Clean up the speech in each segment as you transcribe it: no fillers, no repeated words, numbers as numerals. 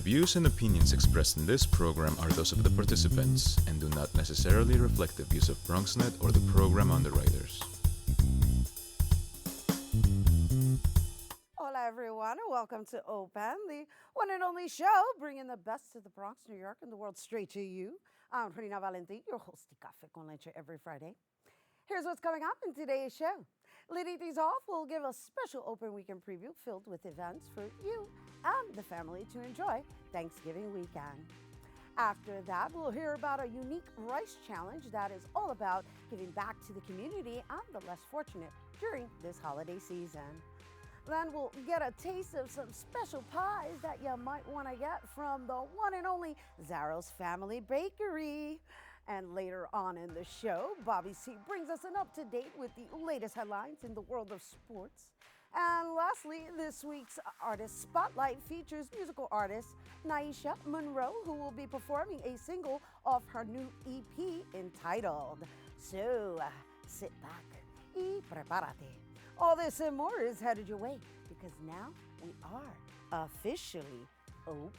views and opinions expressed in this program are those of the participants and do not necessarily reflect the views of BronxNet or the program underwriters. Hola, everyone, and welcome to Open, the one and only show bringing the best of the Bronx, New York, and the world straight to you. I'm Rhina Valentin, your host of Café con Leche every Friday. Here's what's coming up in today's show. Leading things off, we'll give a special open weekend preview filled with events for you and the family to enjoy Thanksgiving weekend. After that, we'll hear about a unique rice challenge that is all about giving back to the community and the less fortunate during this holiday season. Then we'll get a taste of some special pies that you might want to get from the one and only Zaro's Family Bakery. And later on in the show, Bobby C brings us an up-to-date with the latest headlines in the world of sports. And lastly, this week's Artist Spotlight features musical artist Nyasia Monroe, who will be performing a single off her new EP entitled. So, sit back y prepárate. All this and more is headed your way because now we are officially open.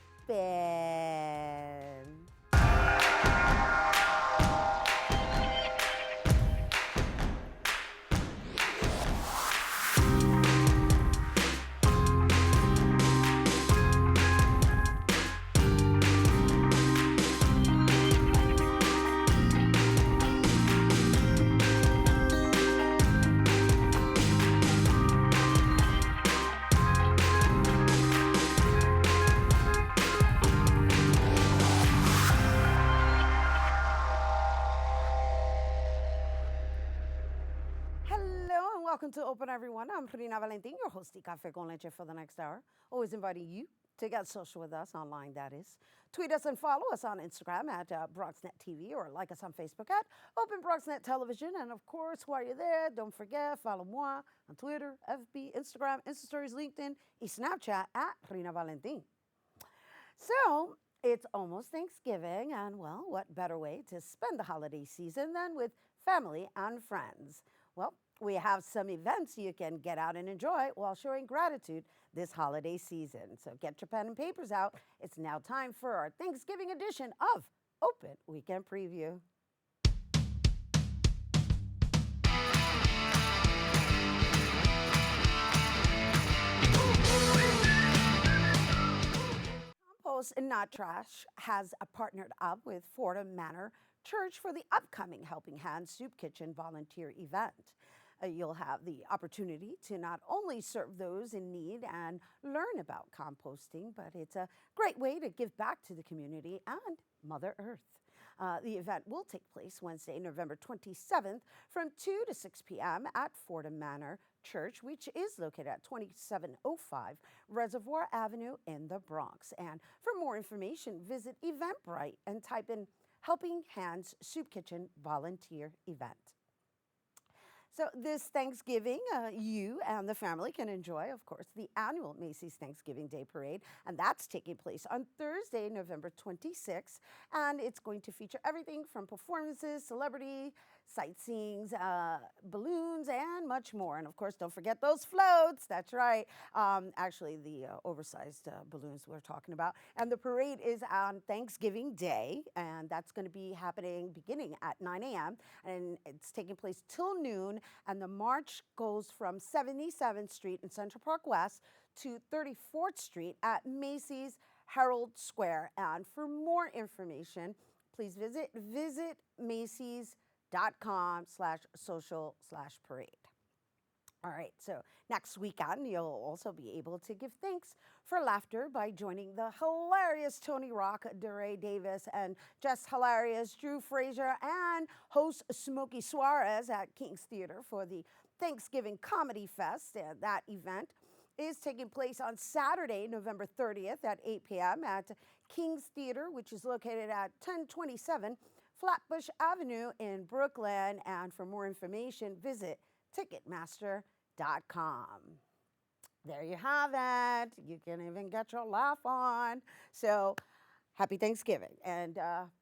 Welcome to Open, everyone. I'm Rhina Valentin, your host of Café con Leche for the next hour. Always inviting you to get social with us online, that is. Tweet us and follow us on Instagram at BronxNet TV or like us on Facebook at Open BronxNet Television. And of course, while you're there, don't forget, follow moi on Twitter, FB, Instagram, Insta Stories, LinkedIn, and Snapchat at Rhina Valentin. So, it's almost Thanksgiving, and well, what better way to spend the holiday season than with family and friends? Well, we have some events you can get out and enjoy while showing gratitude this holiday season. So get your pen and papers out. It's now time for our Thanksgiving edition of Open Weekend Preview. Compost and Not Trash has partnered up with Fordham Manor Church for the upcoming Helping Hands Soup Kitchen volunteer event. You'll have the opportunity to not only serve those in need and learn about composting, but it's a great way to give back to the community and Mother Earth. The event will take place Wednesday, November 27th from 2 to 6 p.m. at Fordham Manor Church, which is located at 2705 Reservoir Avenue in the Bronx. And for more information, visit Eventbrite and type in Helping Hands Soup Kitchen Volunteer Event. So this Thanksgiving, you and the family can enjoy, of course, the annual Macy's Thanksgiving Day Parade, and that's taking place on Thursday, November 26th, and it's going to feature everything from performances, celebrity, sightseeing, balloons, and much more. And of course, don't forget those floats. That's right. Actually, the oversized balloons we're talking about. And the parade is on Thanksgiving Day, and that's going to be happening beginning at 9 a.m., and it's taking place till noon. And the march goes from 77th Street in Central Park West to 34th Street at Macy's Herald Square. And for more information, please visit macys.com/social/parade. All right, so next weekend, you'll also be able to give thanks for laughter by joining the hilarious Tony Rock, DeRay Davis, and just hilarious Drew Frazier and host Smokey Suarez at King's Theater for the Thanksgiving Comedy Fest. And that event is taking place on Saturday, November 30th at 8 p.m. at King's Theater, which is located at 1027 Flatbush Avenue in Brooklyn. And for more information, visit Ticketmaster.com. There you have it. You can even get your laugh on. So, happy Thanksgiving. And,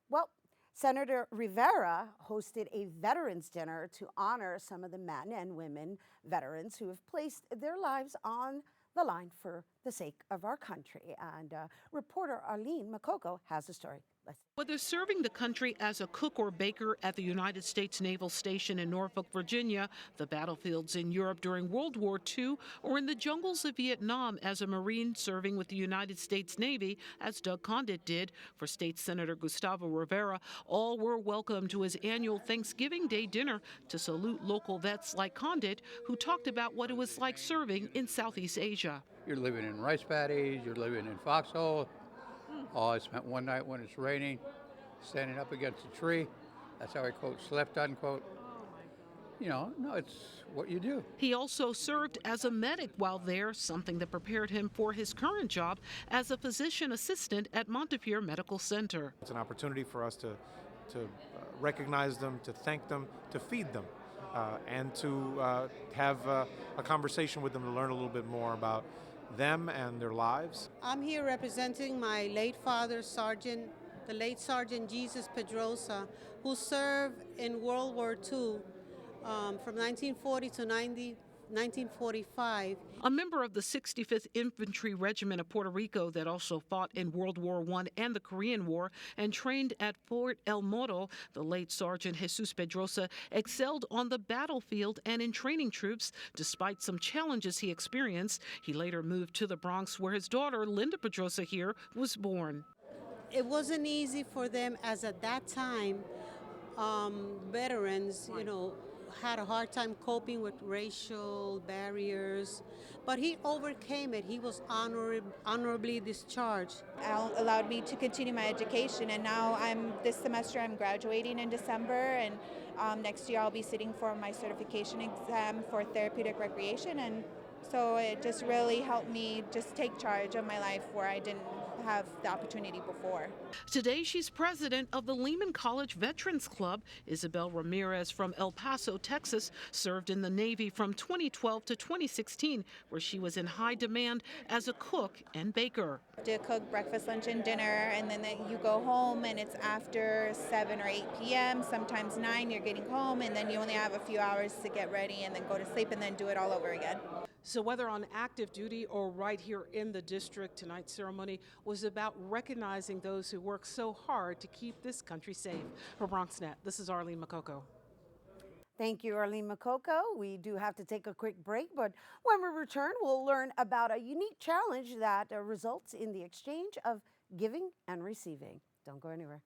well, Senator Rivera hosted a veterans dinner to honor some of the men and women veterans who have placed their lives on the line for the sake of our country. And reporter Arlene Makoko has the story. Whether serving the country as a cook or baker at the United States Naval Station in Norfolk, Virginia, the battlefields in Europe during World War II, or in the jungles of Vietnam as a Marine serving with the United States Navy, as Doug Condit did for State Senator Gustavo Rivera, all were welcome to his annual Thanksgiving Day dinner to salute local vets like Condit, who talked about what it was like serving in Southeast Asia. You're living in rice paddies, you're living in foxhole. Oh, I spent one night when it's raining, standing up against a tree. That's how I, quote, slept, unquote. You know, no, it's what you do. He also served as a medic while there, something that prepared him for his current job as a physician assistant at Montefiore Medical Center. It's an opportunity for us to recognize them, to thank them, to feed them, and to have a conversation with them to learn a little bit more about them and their lives. I'm here representing my late father, the late Sergeant Jesus Pedrosa, who served in World War II from 1940 to 1945. A member of the 65th Infantry Regiment of Puerto Rico that also fought in World War I and the Korean War and trained at Fort El Moro, the late Sergeant Jesus Pedrosa excelled on the battlefield and in training troops despite some challenges he experienced. He later moved to the Bronx where his daughter, Linda Pedrosa here, was born. It wasn't easy for them, as at that time, veterans, had a hard time coping with racial barriers, but he overcame it. He was honorably discharged. Allowed me to continue my education, and now this semester I'm graduating in December, and next year I'll be sitting for my certification exam for therapeutic recreation, and so it just really helped me just take charge of my life where I didn't have the opportunity before. Today, she's president of the Lehman College Veterans Club. Isabel Ramirez from El Paso, Texas, served in the Navy from 2012 to 2016, where she was in high demand as a cook and baker. To cook breakfast, lunch, and dinner, and then you go home, and it's after 7 or 8 p.m., sometimes 9, you're getting home, and then you only have a few hours to get ready and then go to sleep and then do it all over again. So whether on active duty or right here in the district, tonight's ceremony was about recognizing those who work so hard to keep this country safe. For BronxNet, this is Arlene Makoko. Thank you, Arlene Makoko. We do have to take a quick break, but when we return, we'll learn about a unique challenge that results in the exchange of giving and receiving. Don't go anywhere.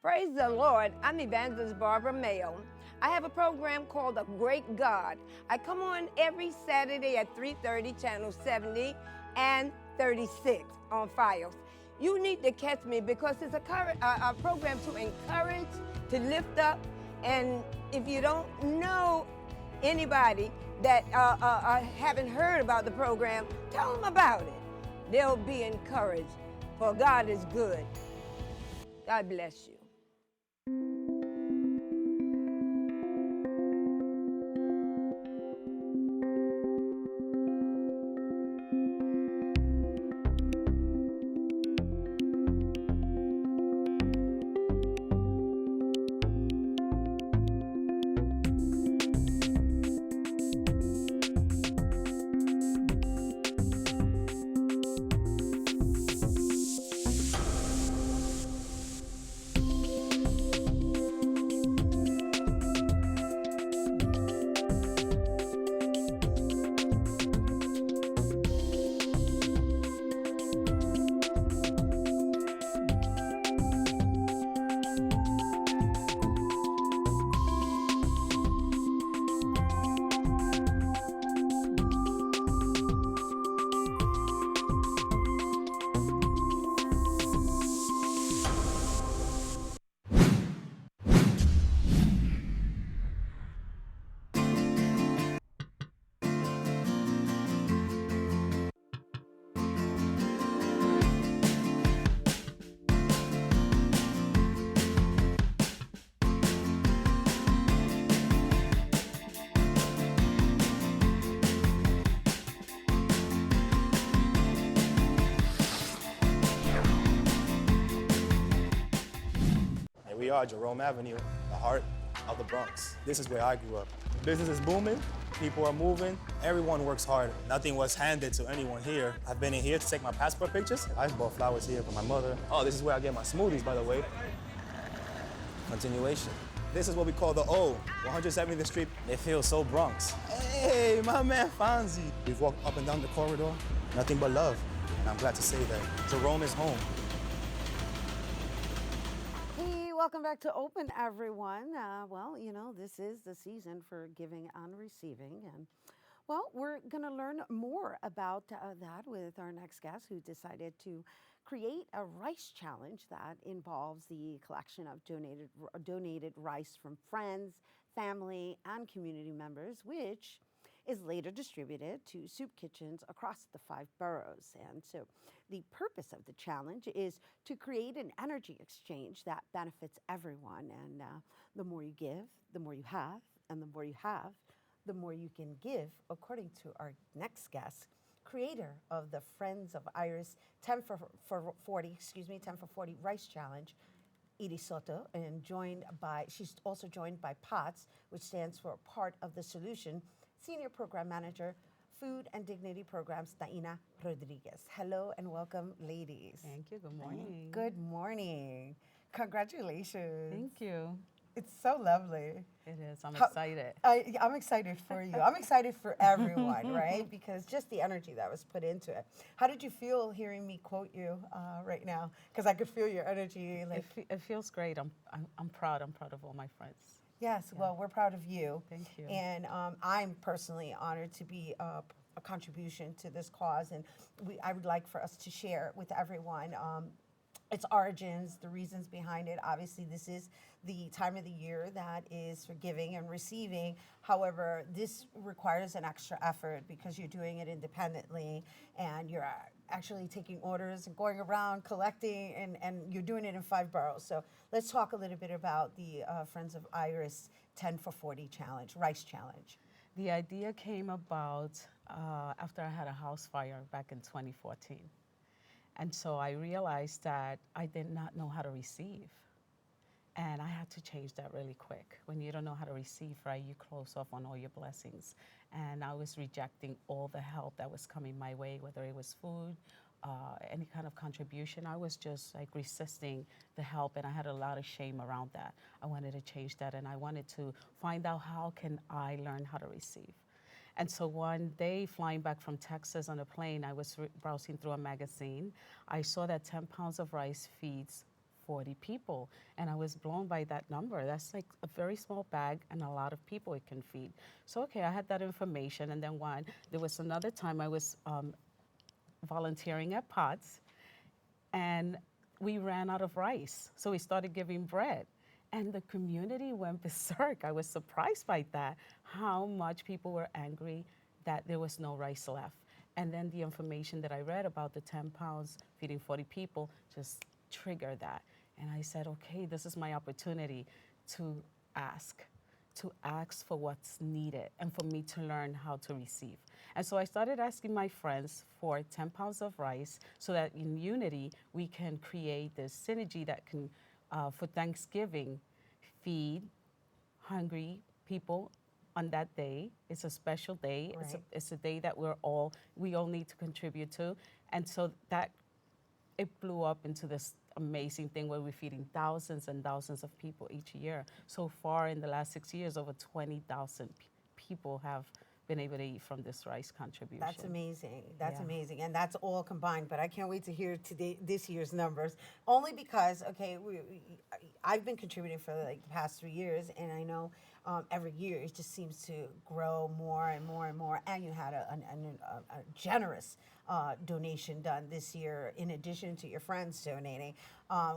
Praise the Lord. I'm Evangelist Barbara Mayo. I have a program called The Great God. I come on every Saturday at 3:30, channel 70 and 36 on Fios. You need to catch me because it's a program to encourage, to lift up, and if you don't know anybody that haven't heard about the program, tell them about it. They'll be encouraged, for God is good. God bless you. We are Jerome Avenue, the heart of the Bronx. This is where I grew up. Business is booming, People are moving. Everyone works hard. Nothing was handed to anyone here. I've been in here to take my passport pictures. I bought flowers here for my mother. Oh, this is where I get my smoothies, by the way. Continuation. This is what we call the O, 170th Street. It feels so Bronx. Hey, my man Fonzie. We've walked up and down the corridor, nothing but love. And I'm glad to say that Jerome is home. Hey, welcome back to Open, everyone. Well, you know, this is the season for giving and receiving. And, well, we're going to learn more about that with our next guest who decided to create a rice challenge that involves the collection of donated rice from friends, family, and community members, which is later distributed to soup kitchens across the 5 boroughs. And so the purpose of the challenge is to create an energy exchange that benefits everyone. And the more you give, the more you have, and the more you have, the more you can give, according to our next guest, creator of the Friends of Iris 10 for 40 Rice Challenge, Edie Soto, and she's also joined by POTS, which stands for Part of the Solution, Senior Program Manager, Food and Dignity Programs, Taina Rodriguez. Hello and welcome, ladies. Thank you. Good morning. Good morning. Congratulations. Thank you. It's so lovely. It is. I'm excited. I'm excited for you. I'm excited for everyone, right? Because just the energy that was put into it. How did you feel hearing me quote you right now? Because I could feel your energy. Like it feels great. I'm proud. I'm proud of all my friends. Yes. Yeah. Well, we're proud of you. Thank you. And I'm personally honored to be a contribution to this cause, and I would like for us to share with everyone its origins, the reasons behind it. Obviously, this is the time of the year that is for giving and receiving. However, this requires an extra effort because you're doing it independently and you're actually taking orders and going around collecting, and you're doing it in 5 boroughs. So let's talk a little bit about the Friends of Iris 10 for 40 challenge, rice challenge. The idea came about after I had a house fire back in 2014. And so I realized that I did not know how to receive. And I had to change that really quick. When you don't know how to receive, right, you close off on all your blessings. And I was rejecting all the help that was coming my way, whether it was food, any kind of contribution. I was just like resisting the help, and I had a lot of shame around that. I wanted to change that, and I wanted to find out how can I learn how to receive. And so one day, flying back from Texas on a plane, I was browsing through a magazine. I saw that 10 pounds of rice feeds 40 people, and I was blown by that number. That's like a very small bag and a lot of people it can feed. So, okay, I had that information, and then there was another time I was volunteering at POTS, and we ran out of rice, so we started giving bread. And the community went berserk. I was surprised by that, how much people were angry that there was no rice left. And then the information that I read about the 10 pounds feeding 40 people just triggered that. And I said, okay, this is my opportunity to ask for what's needed and for me to learn how to receive. And so I started asking my friends for 10 pounds of rice so that in unity we can create this synergy that can for Thanksgiving, feed hungry people on that day. It's a special day. Right. It's a day that we all need to contribute to. And so that it blew up into this amazing thing where we're feeding thousands and thousands of people each year. So far in the last 6 years, over 20,000 people have been able to eat from this rice contribution. That's amazing. That's amazing. And that's all combined, but I can't wait to hear this year's numbers, only because, okay, I've been contributing for like the past 3 years, and I know every year it just seems to grow more and more and more, and you had a generous donation done this year in addition to your friends donating,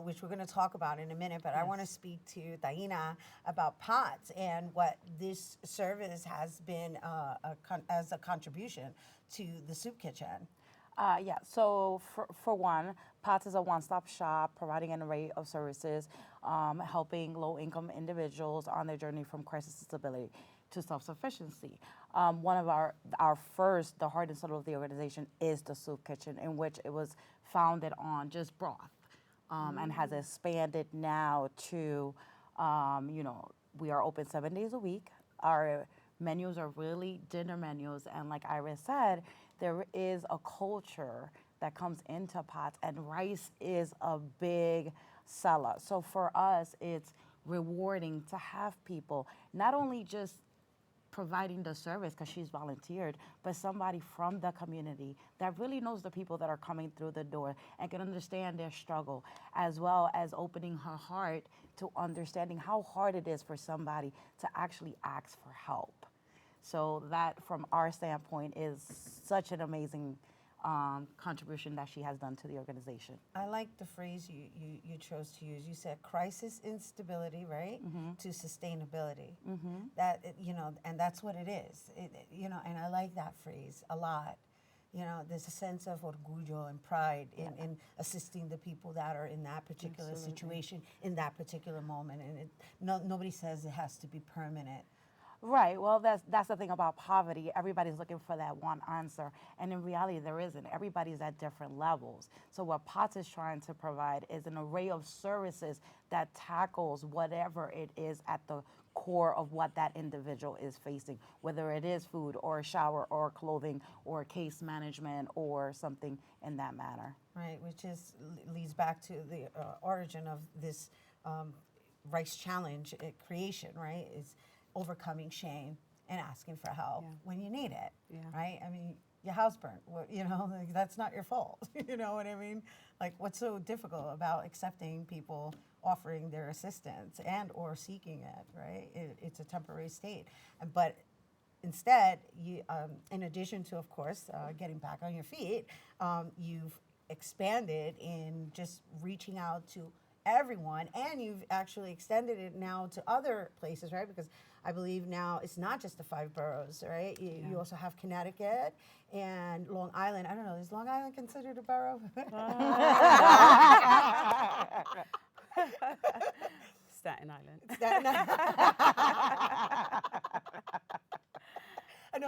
which we're going to talk about in a minute. But yes. I want to speak to Taina about POTS and what this service has been as a contribution to the soup kitchen. So for one, POTS is a one-stop shop providing an array of services, helping low-income individuals on their journey from crisis stability to self-sufficiency. One of our first, the heart and soul of the organization is the soup kitchen, in which it was founded on just broth, and has expanded now to, we are open 7 days a week. Our menus are really dinner menus. And like Iris said, there is a culture that comes into pots, and rice is a big seller. So for us, it's rewarding to have people not only just providing the service because she's volunteered, but somebody from the community that really knows the people that are coming through the door and can understand their struggle, as well as opening her heart to understanding how hard it is for somebody to actually ask for help. So that, from our standpoint, is such an amazing contribution that she has done to the organization. I like the phrase you chose to use. You said crisis instability, right, to sustainability. That, and that's what it is. And I like that phrase a lot. There's a sense of orgullo and pride in assisting the people that are in that particular situation, in that particular moment. And nobody says it has to be permanent. Right. Well, that's the thing about poverty. Everybody's looking for that one answer, and in reality, there isn't. Everybody's at different levels. So what POTS is trying to provide is an array of services that tackles whatever it is at the core of what that individual is facing, whether it is food or a shower or clothing or case management or something in that manner. Right, which leads back to the origin of this Rice Challenge creation, right? Is overcoming shame and asking for help when you need it, right? I mean, your house burnt, like, that's not your fault, you know what I mean? Like, what's so difficult about accepting people offering their assistance and or seeking it, right? It's a temporary state. But instead, you, in addition to, of course, getting back on your feet, you've expanded in just reaching out to everyone, and you've actually extended it now to other places, right? Because I believe now it's not just the 5 boroughs, right? You also have Connecticut and Long Island. I don't know, is Long Island considered a borough? Staten Island. Staten Island.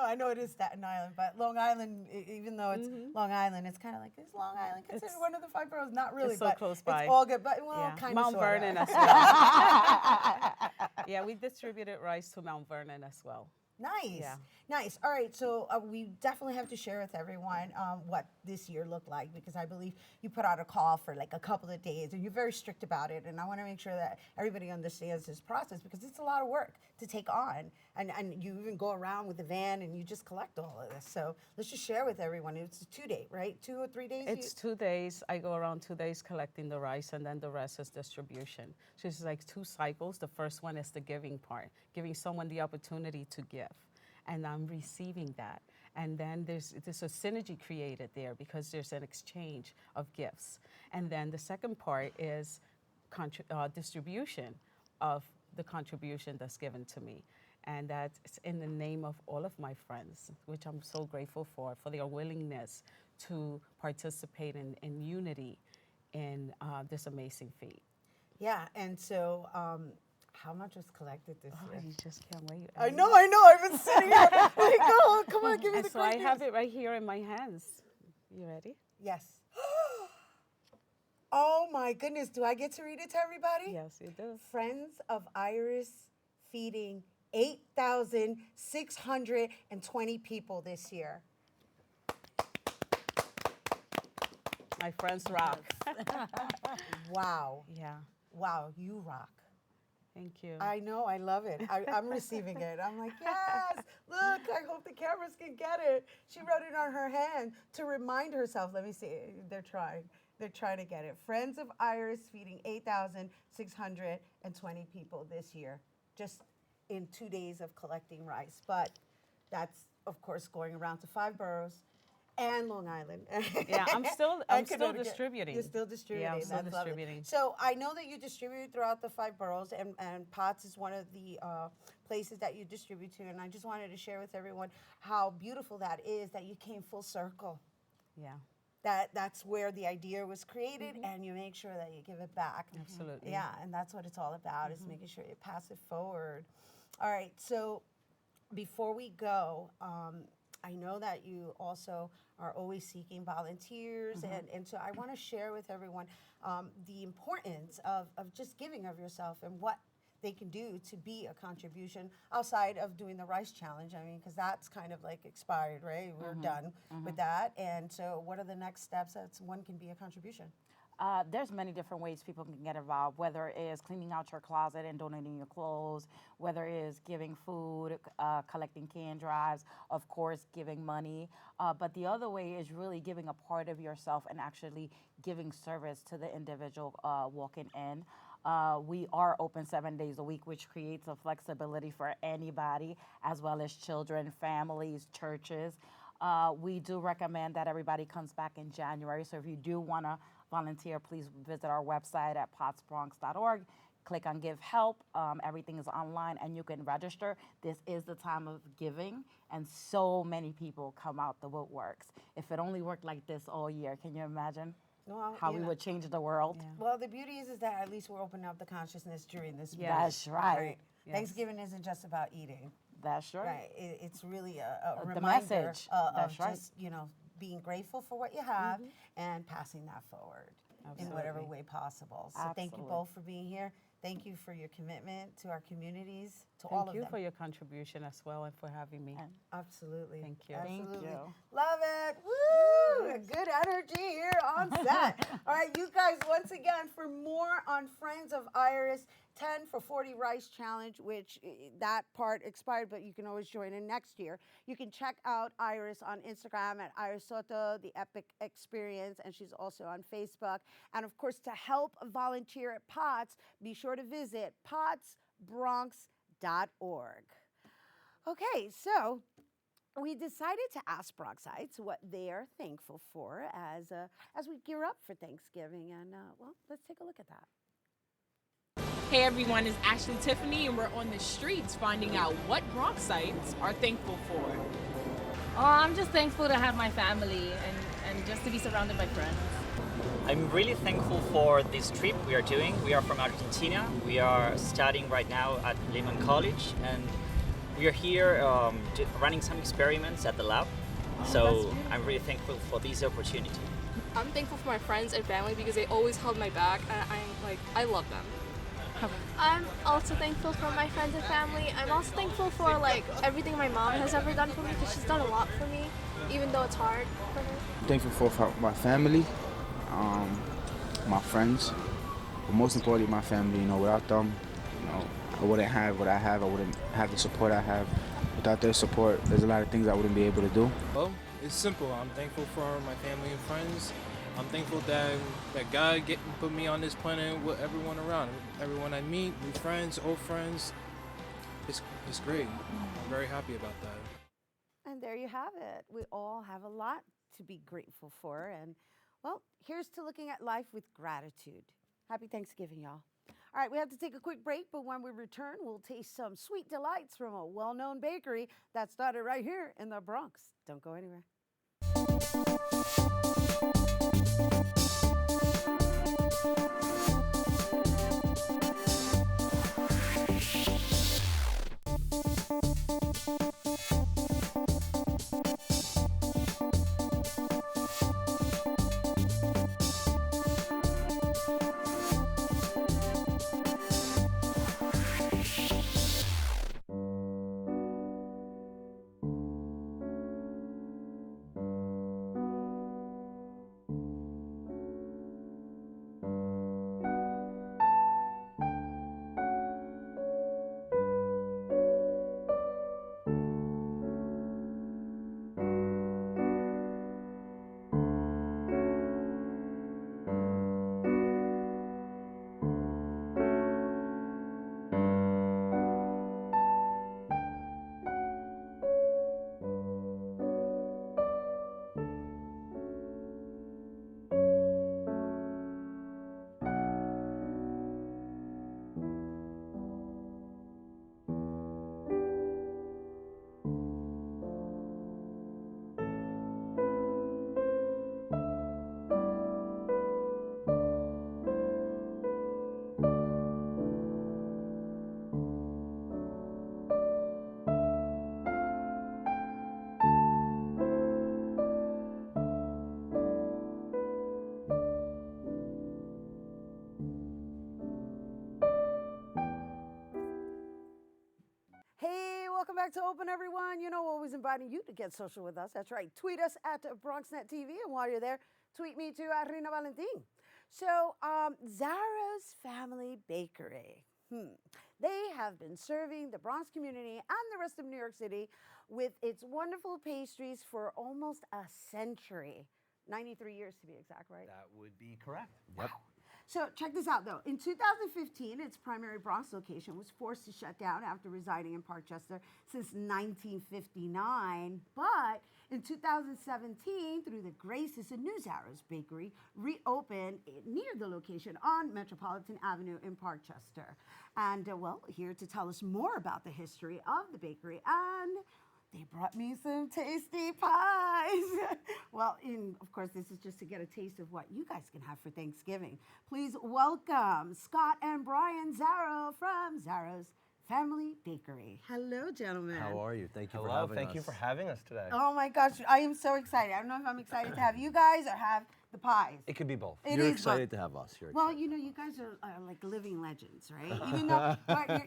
I know it is Staten Island, but Long Island, even though it's Long Island, it's kind of like, is Long Island considered one of the 5 boroughs? Not really, it's so but close by. It's all good, but kind of Mount sorta. Vernon as well. Yeah, we distributed rice to Mount Vernon as well. Nice. Yeah. Nice. All right. So we definitely have to share with everyone what this year looked like, because I believe you put out a call for like a couple of days and you're very strict about it. And I want to make sure that everybody understands this process, because it's a lot of work to take on. And you even go around with a van and you just collect all of this. So let's just share with everyone. It's a 2-day, right? 2 or 3 days? It's 2 days. I go around 2 days collecting the rice, and then the rest is distribution. So it's like 2 cycles. The first one is the giving part, giving someone the opportunity to give. And I'm receiving that. And then there's a synergy created there because there's an exchange of gifts. And then the second part is distribution of the contribution that's given to me. And that's in the name of all of my friends, which I'm so grateful for their willingness to participate in unity in this amazing feat. Yeah, and so how much was collected this year? You just can't wait. I know. I've been sitting here like, oh, come on, give me the so I have it right here in my hands. You ready? Yes. Oh my goodness, do I get to read it to everybody? Yes, you do. Friends of Iris feeding 8,620 people this year. My friends rock. Wow. Yeah. Wow, you rock. Thank you. I know, I love it. I'm receiving it. I'm like, yes, look, I hope the cameras can get it. She wrote it on her hand to remind herself. Let me see, they're trying to get it. Friends of Iris feeding 8,620 people this year, just in 2 days of collecting rice. But that's, of course, going around to 5 boroughs and Long Island. Yeah, I'm still distributing. You're still distributing. Yeah, I'm still That's distributing. lovely. So I know that you distribute throughout the 5 boroughs, and POTS is one of the places that you distribute to. And I just wanted to share with everyone how beautiful that is, that you came full circle. Yeah. That's where the idea was created, and you make sure that you give it back. Absolutely. Yeah, and that's what it's all about, is making sure you pass it forward. All right, so before we go, I know that you also are always seeking volunteers, and so I want to share with everyone the importance of just giving of yourself and what they can do to be a contribution outside of doing the rice challenge? I mean, because that's kind of like expired, right? We're done with that. And so what are the next steps that one can be a contribution? There's many different ways people can get involved, whether it is cleaning out your closet and donating your clothes, whether it is giving food, collecting can drives, of course, giving money. But the other way is really giving a part of yourself and actually giving service to the individual walking in. We are open 7 days a week, which creates a flexibility for anybody, as well as children, families, churches. We do recommend that everybody comes back in January. So if you do want to volunteer, please visit our website at potsbronx.org. Click on Give Help. Everything is online and you can register. This is the time of giving, and so many people come out the woodworks. If it only worked like this all year, can you imagine how we would change the world? Yeah. Well, the beauty is that at least we're opening up the consciousness during this period. That's right. Yes. Thanksgiving isn't just about eating. That's right. Right. It's really a The reminder message. of That's right. just, being grateful for what you have and passing that forward in whatever way possible. So thank you both for being here. Thank you for your commitment to our communities, to all of them. Thank you for your contribution as well and for having me. Absolutely. Thank you. Absolutely. Thank you. Love it. Woo! Good energy here on set. All right, you guys, once again, for more on Friends of Iris, 10 for 40 Rice Challenge, which that part expired, but you can always join in next year. You can check out Iris on Instagram at Iris Soto, The Epic Experience, and she's also on Facebook. And of course, to help volunteer at POTS, be sure to visit potsbronx.org. Okay, so we decided to ask Bronxites what they are thankful for as we gear up for Thanksgiving, and well, let's take a look at that. Hey everyone, it's Ashley Tiffany, and we're on the streets finding out what Bronxites are thankful for. Oh, I'm just thankful to have my family and just to be surrounded by friends. I'm really thankful for this trip we are doing. We are from Argentina. We are studying right now at Lehman College, and we are here running some experiments at the lab. So I'm really thankful for this opportunity. I'm thankful for my friends and family because they always held my back, and I love them. I'm also thankful for my friends and family. I'm also thankful for everything my mom has ever done for me because she's done a lot for me, even though it's hard for her. I'm thankful for my family, my friends, but most importantly my family. Without them, I wouldn't have what I have. I wouldn't have the support I have. Without their support, there's a lot of things I wouldn't be able to do. Well, it's simple. I'm thankful for my family and friends. I'm thankful that God put me on this planet with everyone around. Everyone I meet, new friends, old friends. It's great. I'm very happy about that. And there you have it. We all have a lot to be grateful for. And, well, here's to looking at life with gratitude. Happy Thanksgiving, y'all. All right, we have to take a quick break, but when we return, we'll taste some sweet delights from a well-known bakery that started right here in the Bronx. Don't go anywhere. welcome back to Open, everyone. You know, always inviting you to get social with us. That's right. Tweet us at BronxNet TV, and while you're there, tweet me too at Rhina Valentin. So, Zaro's Family Bakery. They have been serving the Bronx community and the rest of New York City with its wonderful pastries for almost a century. 93 years to be exact, right? That would be correct. Yep. So check this out, though. In 2015, its primary Bronx location was forced to shut down after residing in Parkchester since 1959. But in 2017, through the graces of New Zaro's Bakery, reopened near the location on Metropolitan Avenue in Parkchester. And, well, here to tell us more about the history of the bakery, and they brought me some tasty pies. Well, of course, this is just to get a taste of what you guys can have for Thanksgiving. Please welcome Scott and Brian Zaro from Zaro's Family Bakery. Hello, gentlemen. How are you? Thank you for having us. Thank you for having us today. Oh my gosh, I am so excited. I don't know if I'm excited to have you guys or have the pies. It could be both. You're excited to have us. Well, you know, you guys are like living legends, right? Even though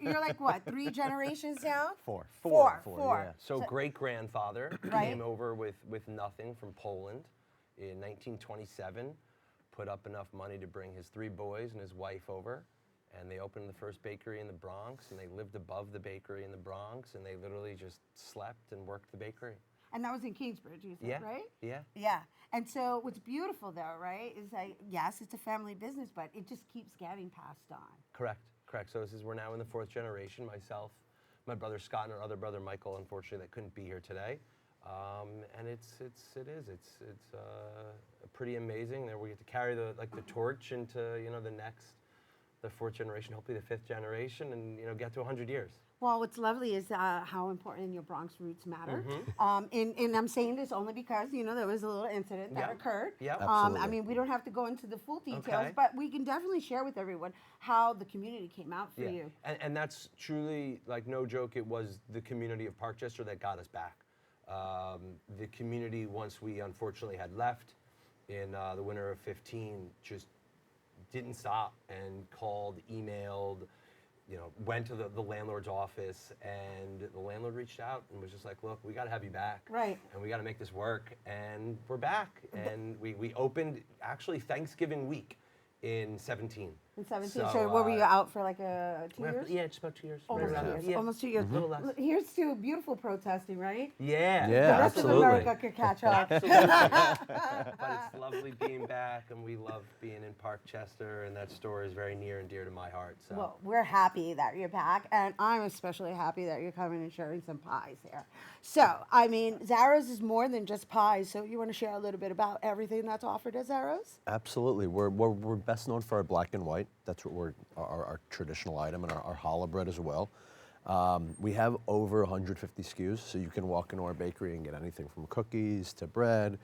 you're like, what, 3 generations down? Four. Four. Yeah. So great-grandfather came over with nothing from Poland in 1927, put up enough money to bring his 3 boys and his wife over, and they opened the first bakery in the Bronx, and they lived above the bakery in the Bronx, and they literally just slept and worked the bakery. And that was in Kingsbridge, you said, right? Yeah. Yeah. And so what's beautiful, though, right, is that, yes, it's a family business, but it just keeps getting passed on. Correct. So we're now in the 4th generation. Myself, my brother Scott, and our other brother Michael, unfortunately, that couldn't be here today. And it's pretty amazing that we get to carry the torch into the 4th generation, hopefully the 5th generation, and get to 100 years. Well, what's lovely is how important your Bronx roots matter. And I'm saying this only because, there was a little incident that occurred. Yeah, absolutely. I mean, we don't have to go into the full details, but we can definitely share with everyone how the community came out for you. And that's truly, no joke, it was the community of Parkchester that got us back. The community, once we unfortunately had left in the winter of 15, just didn't stop and called, emailed, went to the landlord's office, and the landlord reached out and was just like, look, we got to have you back. Right. And we got to make this work. And we're back. And we opened actually Thanksgiving week in 17. In 17. So what were you out for, like 2 years? Yeah, just about 2 years. Almost 2 years. Almost 2 years. A little less. Here's to beautiful protesting, right? Yeah. The rest of America could catch up. But it's lovely being back, and we love being in Parkchester, and that store is very near and dear to my heart. So. Well, we're happy that you're back, and I'm especially happy that you're coming and sharing some pies here. So, I mean, Zaro's is more than just pies, so you want to share a little bit about everything that's offered at Zaro's? Absolutely. We're best known for our black and white. That's what our traditional item, and our challah bread as well. We have over 150 SKUs, so you can walk into our bakery and get anything from cookies to bread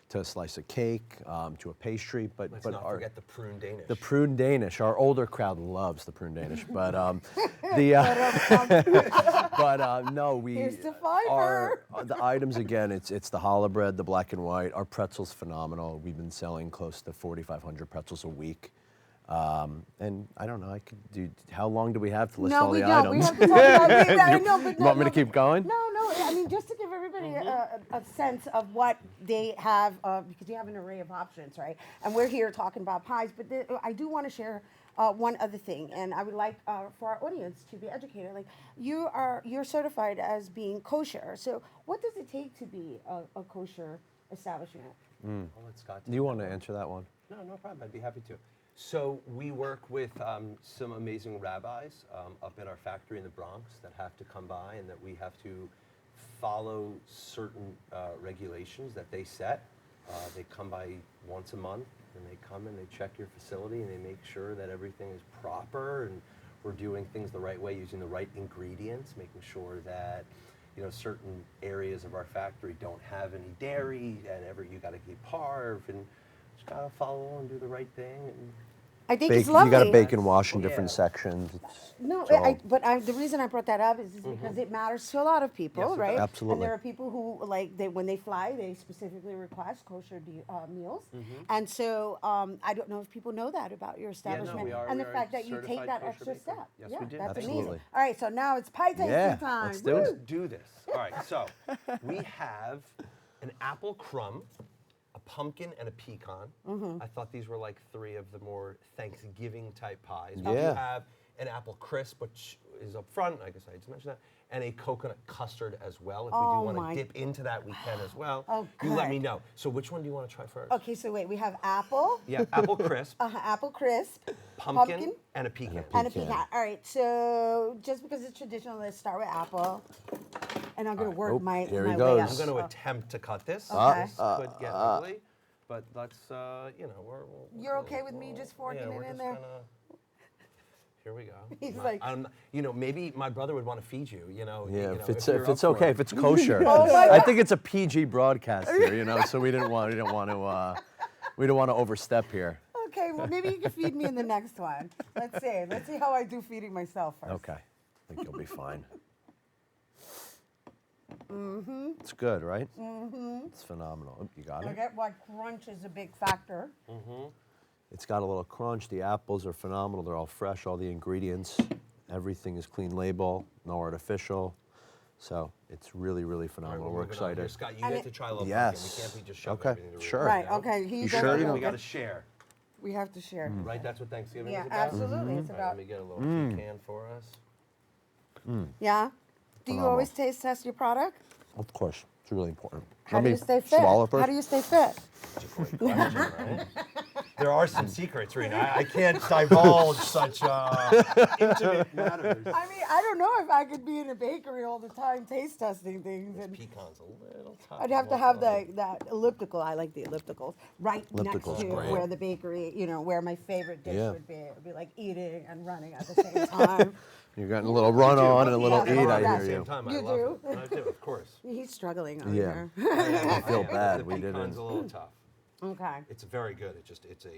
to a slice of cake to a pastry. But Let's not forget the prune Danish. The prune Danish. Our older crowd loves the prune Danish, but no, we Here's the fiber. the items again. It's the challah bread, the black and white. Our pretzel's phenomenal. We've been selling close to 4,500 pretzels a week. And I don't know, how long do we have to list all the items? We have to talk about that. You want me to keep going? No, I mean, just to give everybody a sense of what they have, because you have an array of options, right? And we're here talking about pies, but I do want to share one other thing, and I would like for our audience to be educated. Like, you're certified as being kosher. So what does it take to be a kosher establishment? I'll let Scott Do you want to answer that one? No problem. I'd be happy to. So we work with some amazing rabbis up at our factory in the Bronx that have to come by, and that we have to follow certain regulations that they set. They come by once a month, and they come and they check your facility, and they make sure that everything is proper and we're doing things the right way, using the right ingredients, making sure that certain areas of our factory don't have any dairy, and you got to keep parve, and just gotta follow and do the right thing. And I think it's lovely. You got to bake and wash in different sections. No, It's all- the reason I brought that up is because it matters to a lot of people, Yes, it right? does. Absolutely. And there are people who, like, when they fly, they specifically request kosher meals. And so I don't know if people know that about your establishment. we are- and we the are fact that you certified take that kosher extra bakery. step. Yes, yeah, we do. That's Absolutely. amazing. All right, so now it's pie tasting Yeah, time. let's do it. Let's do this. All right, so we have an apple crumb, a pumpkin, and a pecan. I thought these were like three of the more Thanksgiving type pies. We do Yeah. have an apple crisp, which is up front. I guess I just mentioned that. And a coconut custard as well. If we Oh do want my- to dip into that, we can as well. Oh, you let good. me know. So which one do you want to try first? Okay, so wait, we have apple. Yeah, apple crisp, Apple crisp. pumpkin, and a pecan. And a pecan. All right, so just because it's traditional, let's start with apple. And I'm going to work Oh, my here he way goes. up. I'm going to attempt to cut this. Okay. This could get ugly, but let's, we're You're okay with me just forking yeah, it we're in just there? gonna. Here we go. He's like- maybe my brother would want to feed you. Yeah, if it's you're up for okay, it. if it's kosher. Oh my I God. think it's a PG broadcast here, so we don't want to overstep here. Okay, well, maybe you can feed me in the next one. Let's see how I do feeding myself first. Okay, I think you'll be fine. Mm-hmm. It's good, right? Mm-hmm. It's phenomenal. Oh, you got it. I get why crunch is a big factor. It's got a little crunch. The apples are phenomenal. They're all fresh. All the ingredients, everything is clean label, no artificial. So it's really, really All right, phenomenal. we're We're moving on here. excited. Scott, you get to try a little Yes. pumpkin. We can't be just shoving Okay, everything to sure. Rhina, Right, okay, he You does sure? it. We got to share. We have to share. Right, that's what Thanksgiving Yeah, is about? absolutely. It's All about- let me get a little pecan for us. Yeah? Do you Phenomenal. always taste test your product? Of course, it's really important. How Let do me you stay fit? swallow first. How do you stay fit? That's a great question, right? There are some secrets, Rhina. I can't divulge such intimate matters. I mean, I don't know if I could be in a bakery all the time taste testing things. This And pecan's a little tough. I'd have to have that elliptical. I like the ellipticals right next Elliptical's to great. where the bakery, where my favorite dish Yeah. would be. It would be like eating and running at the same time. You're getting a little run on and a little Yeah, eat, yeah, I yeah. hear you. Same time, I You love do? it. I do, of course. He's struggling over Yeah. here. I feel bad. The We didn't. pecan's a little tough. Okay. It's very good. It's a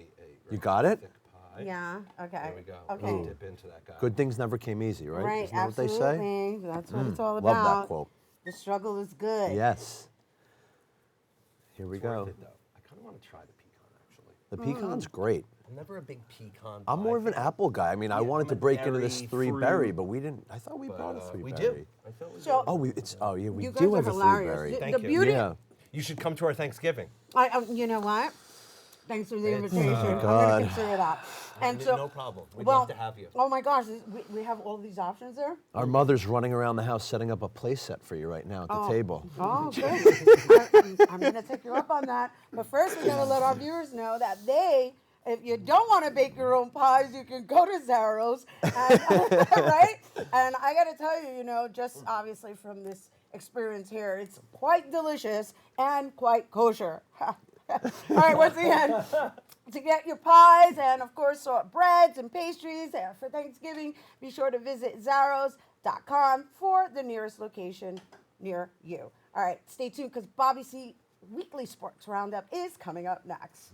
You got it? thick pie. Yeah. Okay. There we go. Okay. Ooh. Dip into that guy. Good things never came easy, right? Right. Isn't that what they say? Absolutely. That's what it's all Love about. that quote. The struggle is good. Yes. Here we It's worth go. it, though. I kind of want to try the pecan, actually. The pecan's great. I'm never a big pecan. I'm more of an apple guy. I mean, I Yeah, wanted I'm to a break into this berry, three-berry, fruit, but we didn't. I thought we brought a three-berry. We do. I thought we So- yeah, we You do guys have are a hilarious. three-berry. The Thank you. beauty. Yeah. You should come to our Thanksgiving. You know what? Thanks for the It's, invitation. I'm God. going to consider that. And so, no problem. We'd well, love to have you. Oh my gosh, we have all these options there. Our mother's running around the house setting up a play set for you right now at the table. Oh, good. I'm going to take you up on that. But first, we're going to let our viewers know that if you don't want to bake your own pies, you can go to Zaro's, right? And I got to tell you, just obviously from this experience here, it's quite delicious and quite kosher. All right, once again, to get your pies and, of course, breads and pastries for Thanksgiving, be sure to visit Zaros.com for the nearest location near you. All right, stay tuned because Bobby C. Weekly Sports Roundup is coming up next.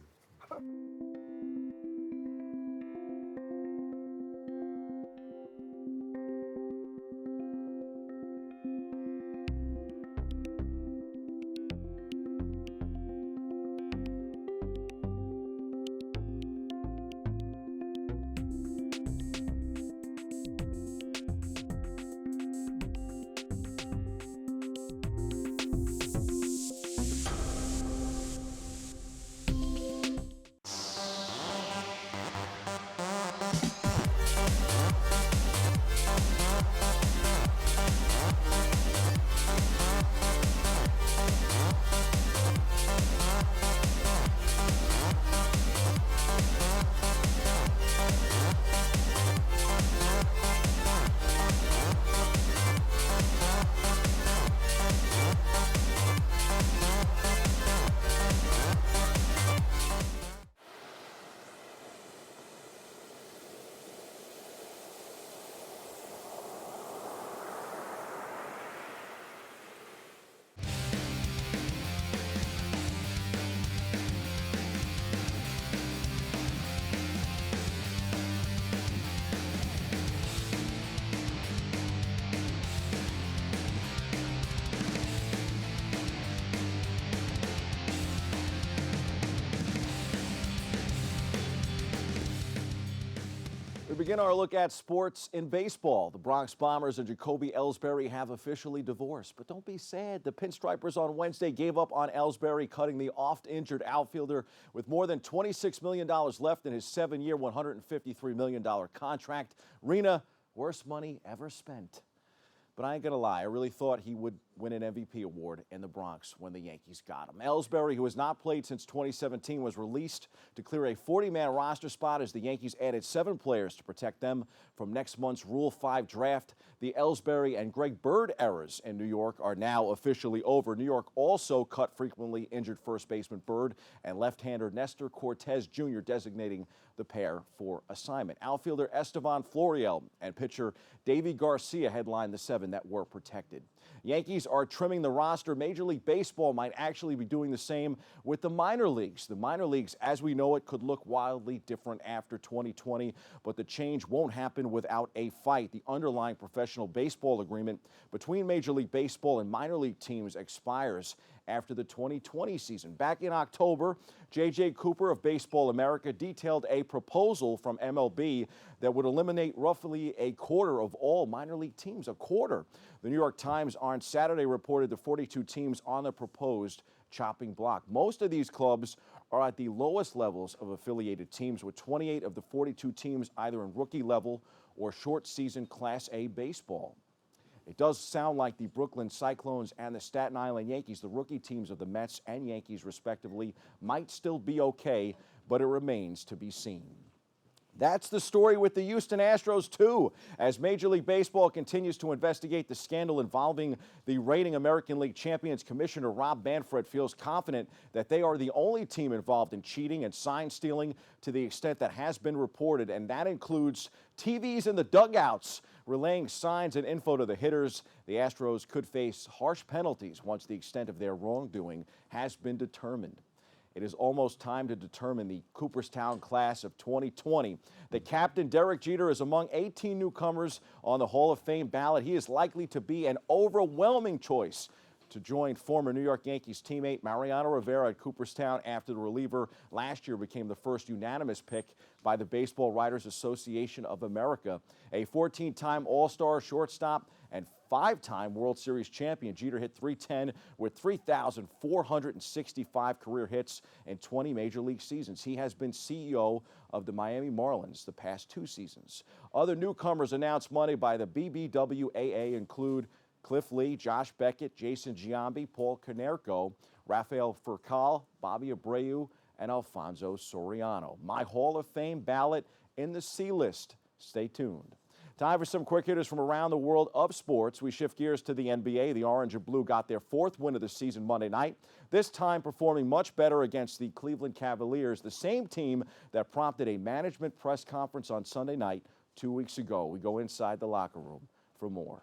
begin our look at sports in baseball. The Bronx Bombers and Jacoby Ellsbury have officially divorced. But don't be sad. The Pinstripers on Wednesday gave up on Ellsbury, cutting the oft-injured outfielder with more than $26 million left in his 7-year, $153 million contract. Rhina, worst money ever spent. But I ain't gonna lie, I really thought he would win an MVP award in the Bronx when the Yankees got him. Ellsbury, who has not played since 2017, was released to clear a 40-man roster spot as the Yankees added 7 players to protect them from next month's Rule 5 draft. The Ellsbury and Greg Bird eras in New York are now officially over. New York also cut frequently injured first baseman Bird and left-hander Nestor Cortez Jr., designating the pair for assignment. Outfielder Estevan Florial and pitcher Davy Garcia headlined the 7 that were protected. Yankees are trimming the roster. Major League Baseball might actually be doing the same with the minor leagues. The minor leagues, as we know it, could look wildly different after 2020, but the change won't happen without a fight. The underlying professional baseball agreement between Major League Baseball and minor league teams expires after the 2020 season. Back in October, J.J. Cooper of Baseball America detailed a proposal from MLB that would eliminate roughly a quarter of all minor league teams, a quarter. The New York Times on Saturday reported the 42 teams on the proposed chopping block. Most of these clubs are at the lowest levels of affiliated teams, with 28 of the 42 teams either in rookie level or short season Class A baseball. It does sound like the Brooklyn Cyclones and the Staten Island Yankees, the rookie teams of the Mets and Yankees respectively, might still be okay, but it remains to be seen. That's the story with the Houston Astros, too, as Major League Baseball continues to investigate the scandal involving the reigning American League champions. Commissioner Rob Manfred feels confident that they are the only team involved in cheating and sign stealing to the extent that has been reported, and that includes TVs in the dugouts relaying signs and info to the hitters. The Astros could face harsh penalties once the extent of their wrongdoing has been determined. It is almost time to determine the Cooperstown class of 2020. The captain, Derek Jeter, is among 18 newcomers on the Hall of Fame ballot. He is likely to be an overwhelming choice to join former New York Yankees teammate Mariano Rivera at Cooperstown after the reliever last year became the first unanimous pick by the Baseball Writers Association of America. A 14-time All-Star shortstop and 5-time World Series champion, Jeter hit .310 with 3,465 career hits in 20 Major League seasons. He has been CEO of the Miami Marlins the past 2 seasons. Other newcomers announced Monday by the BBWAA include Cliff Lee, Josh Beckett, Jason Giambi, Paul Konerko, Rafael Furcal, Bobby Abreu, and Alfonso Soriano. My Hall of Fame ballot in the C list. Stay tuned. Time for some quick hitters from around the world of sports. We shift gears to the NBA. The Orange and Blue got their 4th win of the season Monday night, this time performing much better against the Cleveland Cavaliers, the same team that prompted a management press conference on Sunday night 2 weeks ago. We go inside the locker room for more.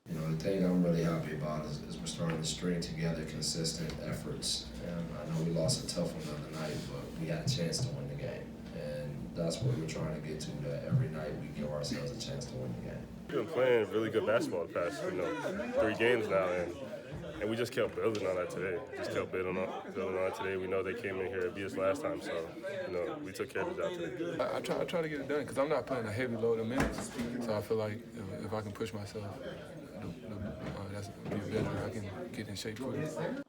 You know, the thing I'm really happy about is we're starting to string together consistent efforts. And I know we lost a tough one the other night, but we had a chance to win the game. And that's what we're trying to get to, that every night we give ourselves a chance to win the game. We've been playing really good basketball the past, 3 games now, and we just kept building on that today. Building on it today. We know they came in here and beat us last time, so we took care of the job today. I try to get it done because I'm not putting a heavy load of minutes, so I feel like if I can push myself, that's be better. I can get in shape for it.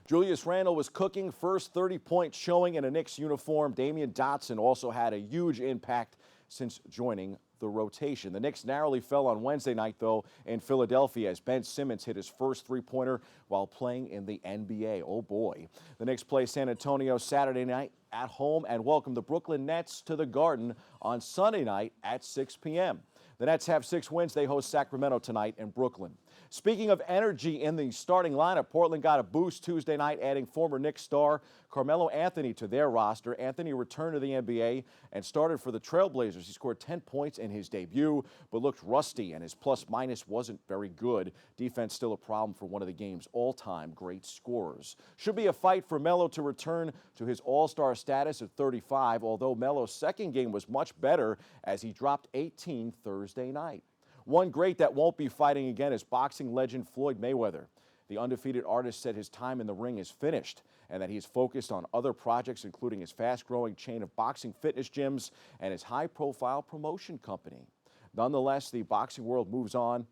Julius Randle was cooking, first 30-point showing in a Knicks uniform. Damian Dotson also had a huge impact since joining the rotation. The Knicks narrowly fell on Wednesday night, though, in Philadelphia as Ben Simmons hit his first 3-pointer while playing in the NBA. Oh, boy. The Knicks play San Antonio Saturday night at home and welcome the Brooklyn Nets to the Garden on Sunday night at 6 p.m. The Nets have 6 wins. They host Sacramento tonight in Brooklyn. Speaking of energy in the starting lineup, Portland got a boost Tuesday night, adding former Knicks star Carmelo Anthony to their roster. Anthony returned to the NBA and started for the Trailblazers. He scored 10 points in his debut, but looked rusty, and his plus-minus wasn't very good. Defense still a problem for one of the game's all-time great scorers. Should be a fight for Melo to return to his all-star status at 35, although Melo's second game was much better as he dropped 18 Thursday night. One great that won't be fighting again is boxing legend Floyd Mayweather. The undefeated artist said his time in the ring is finished and that he's focused on other projects, including his fast-growing chain of boxing fitness gyms and his high-profile promotion company. Nonetheless, the boxing world moves on.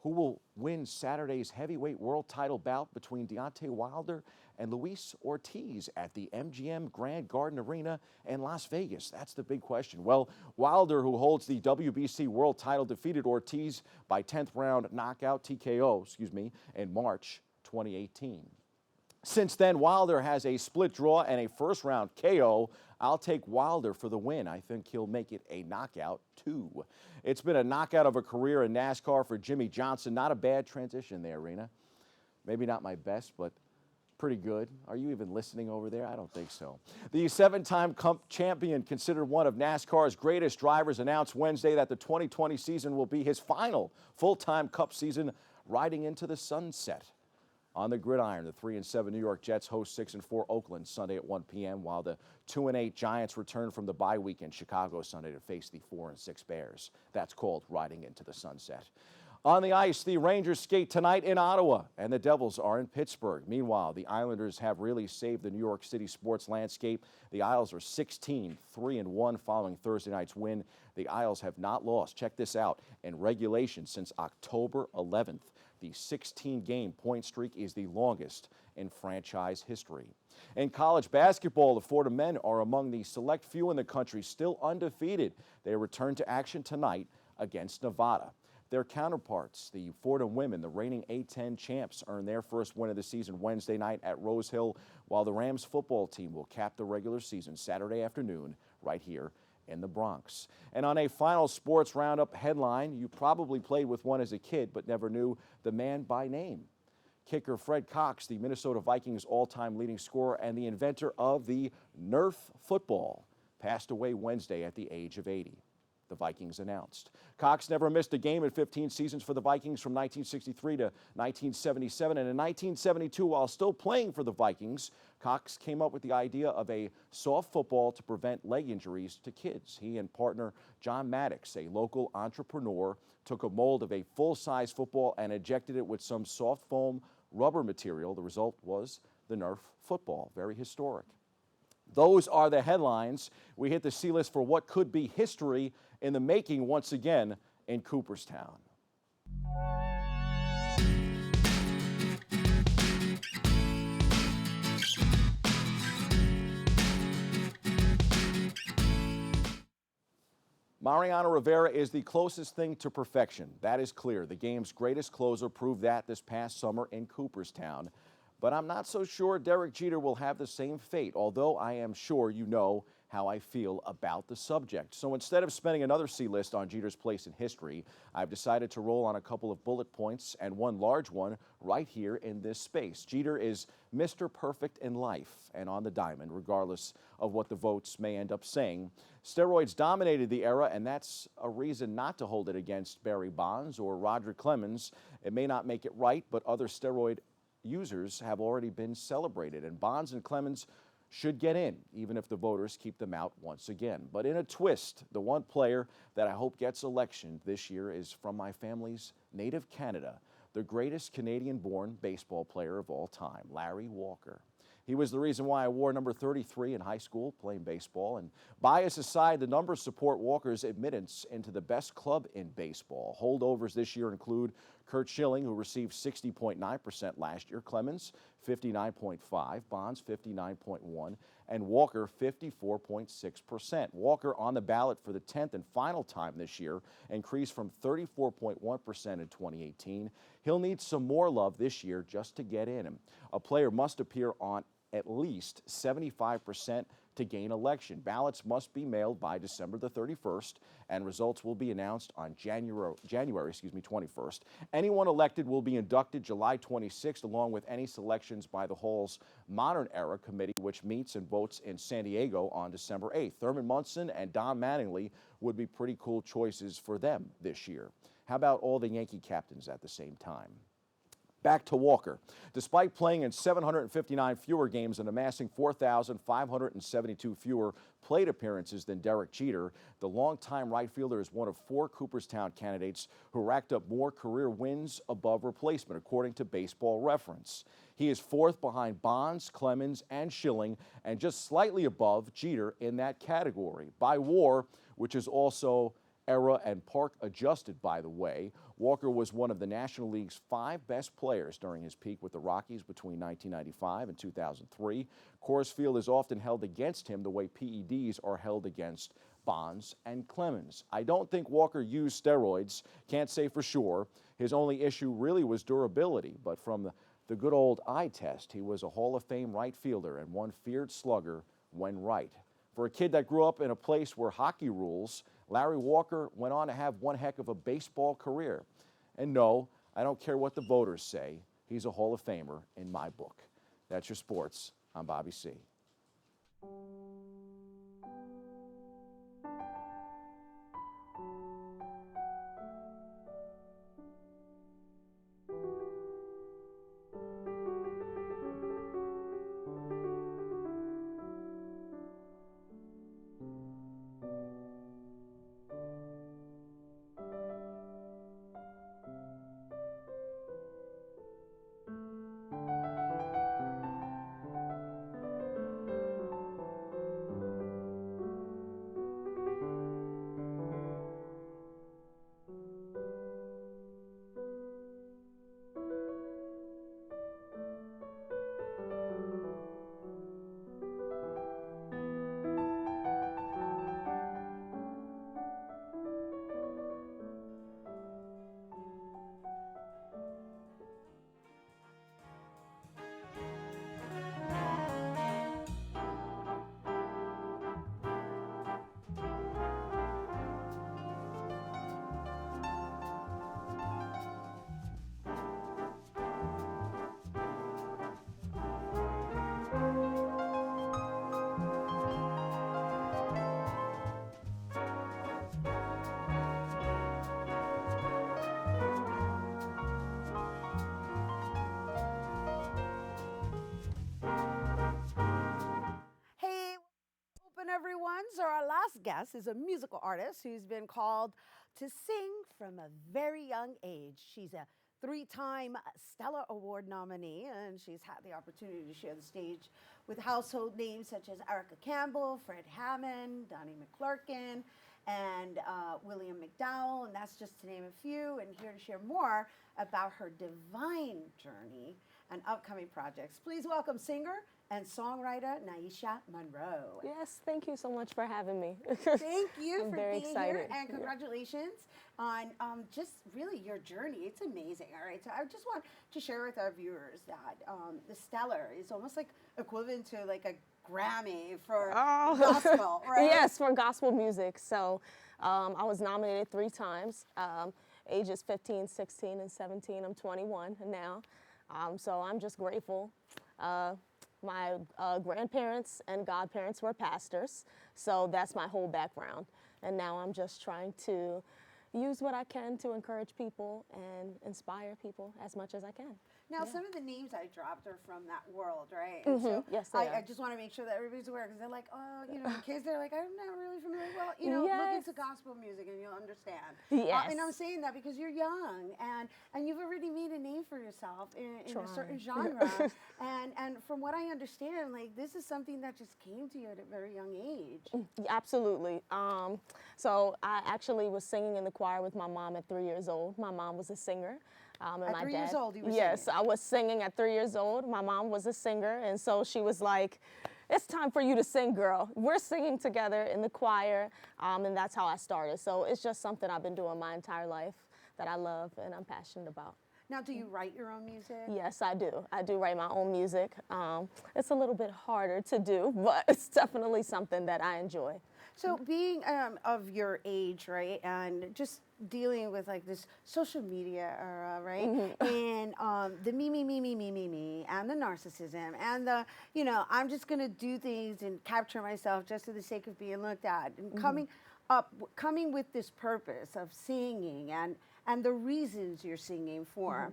Who will win Saturday's heavyweight world title bout between Deontay Wilder and Luis Ortiz at the MGM Grand Garden Arena in Las Vegas? That's the big question. Well, Wilder, who holds the WBC world title, defeated Ortiz by 10th round knockout, TKO, in March 2018. Since then, Wilder has a split draw and a first-round KO. I'll take Wilder for the win. I think he'll make it a knockout, too. It's been a knockout of a career in NASCAR for Jimmy Johnson. Not a bad transition there, Rhina. Maybe not my best, but pretty good. Are you even listening over there? I don't think so. The seven-time Cup champion, considered one of NASCAR's greatest drivers, announced Wednesday that the 2020 season will be his final full-time Cup season, riding into the sunset. On the gridiron, the 3-7 New York Jets host 6-4 Oakland Sunday at 1 p.m., while the 2-8 Giants return from the bye week in Chicago Sunday to face the 4-6 Bears. That's called riding into the sunset. On the ice, the Rangers skate tonight in Ottawa, and the Devils are in Pittsburgh. Meanwhile, the Islanders have really saved the New York City sports landscape. The Isles are 16-3-1 following Thursday night's win. The Isles have not lost, check this out, in regulation since October 11th. The 16-game point streak is the longest in franchise history. In college basketball, the Florida men are among the select few in the country still undefeated. They return to action tonight against Nevada. Their counterparts, the Fordham women, the reigning A-10 champs, earned their first win of the season Wednesday night at Rose Hill, while the Rams football team will cap the regular season Saturday afternoon right here in the Bronx. And on a final sports roundup headline, you probably played with one as a kid but never knew the man by name. Kicker Fred Cox, the Minnesota Vikings all-time leading scorer and the inventor of the Nerf football, passed away Wednesday at the age of 80. The Vikings announced. Cox never missed a game in 15 seasons for the Vikings from 1963 to 1977, and in 1972, while still playing for the Vikings, Cox came up with the idea of a soft football to prevent leg injuries to kids. He and partner John Maddox, a local entrepreneur, took a mold of a full-size football and injected it with some soft foam rubber material. The result was the Nerf football. Very historic. Those are the headlines. We hit the C-list for what could be history in the making once again in Cooperstown. Mariano Rivera is the closest thing to perfection. That is clear. The game's greatest closer proved that this past summer in Cooperstown. But I'm not so sure Derek Jeter will have the same fate, although I am sure you know how I feel about the subject. So instead of spending another C-list on Jeter's place in history, I've decided to roll on a couple of bullet points and one large one right here in this space. Jeter is Mr. Perfect in life and on the diamond, regardless of what the votes may end up saying. Steroids dominated the era, and that's a reason not to hold it against Barry Bonds or Roger Clemens. It may not make it right, but other steroid users have already been celebrated, and Bonds and Clemens should get in, even if the voters keep them out once again. But in a twist, the one player that I hope gets elected this year is from my family's native Canada, the greatest Canadian-born baseball player of all time, Larry Walker. He was the reason why I wore number 33 in high school playing baseball. And bias aside, the numbers support Walker's admittance into the best club in baseball. Holdovers this year include Curt Schilling, who received 60.9% last year, Clemens 59.5%, Bonds 59.1%, and Walker 54.6%. Walker on the ballot for the 10th and final time this year, increased from 34.1% in 2018. He'll need some more love this year just to get in him. A player must appear on at least 75% to gain election. Ballots must be mailed by December the 31st, and results will be announced on January 21st. Anyone elected will be inducted July 26th, along with any selections by the Hall's Modern Era Committee, which meets and votes in San Diego on December 8th. Thurman Munson and Don Mattingly would be pretty cool choices for them this year. How about all the Yankee captains at the same time? Back to Walker. Despite playing in 759 fewer games and amassing 4,572 fewer plate appearances than Derek Jeter, the longtime right fielder is one of 4 Cooperstown candidates who racked up more career wins above replacement, according to Baseball Reference. He is 4th behind Bonds, Clemens, and Schilling, and just slightly above Jeter in that category. By WAR, which is also era and park adjusted, by the way, Walker was one of the National League's 5 best players during his peak with the Rockies between 1995 and 2003. Coors Field is often held against him the way PEDs are held against Bonds and Clemens. I don't think Walker used steroids, can't say for sure. His only issue really was durability, but from the good old eye test, he was a Hall of Fame right fielder and one feared slugger when right. For a kid that grew up in a place where hockey rules, Larry Walker went on to have one heck of a baseball career. And no, I don't care what the voters say. He's a Hall of Famer in my book. That's your sports. I'm Bobby C. Everyone. So our last guest is a musical artist who's been called to sing from a very young age. She's a 3-time Stellar Award nominee, and she's had the opportunity to share the stage with household names such as Erica Campbell, Fred Hammond, Donnie McClurkin, and William McDowell, and that's just to name a few. And here to share more about her divine journey and upcoming projects, please welcome singer and songwriter Nyasia Monroe. Yes, thank you so much for having me. Thank you I'm for very being excited. here, and congratulations on just really your journey. It's amazing. All right, so I just want to share with our viewers that the Stellar is almost like equivalent to like a Grammy for gospel, right? Yes, for gospel music. So I was nominated 3 times, ages 15, 16, and 17. I'm 21 now. So I'm just grateful. My grandparents and godparents were pastors, so that's my whole background. And now I'm just trying to use what I can to encourage people and inspire people as much as I can. Now, some of the names I dropped are from that world, right? And so yes, they are. I just want to make sure that everybody's aware, because they're like, oh, you know, the kids, they're like, I'm not really familiar. Well, you know, look into gospel music and you'll understand. Yes. And I'm saying that because you're young and you've already made a name for yourself in a certain genre. and from what I understand, like, this is something that just came to you at a very young age. Absolutely. So I actually was singing in the choir with my mom at 3 years old. My mom was a singer. And at my 3 dad, years old, you were yes, singing? I was singing at 3 years old. My mom was a singer, and so she was like, it's time for you to sing, girl. We're singing together in the choir, and that's how I started. So it's just something I've been doing my entire life that I love and I'm passionate about. Now, do you write your own music? Yes, I do. I do write my own music. It's a little bit harder to do, but it's definitely something that I enjoy. So being of your age, right, and just dealing with like this social media era, right, and the me, and the narcissism, and the, you know, I'm just gonna do things and capture myself just for the sake of being looked at, and coming with this purpose of singing and the reasons you're singing for.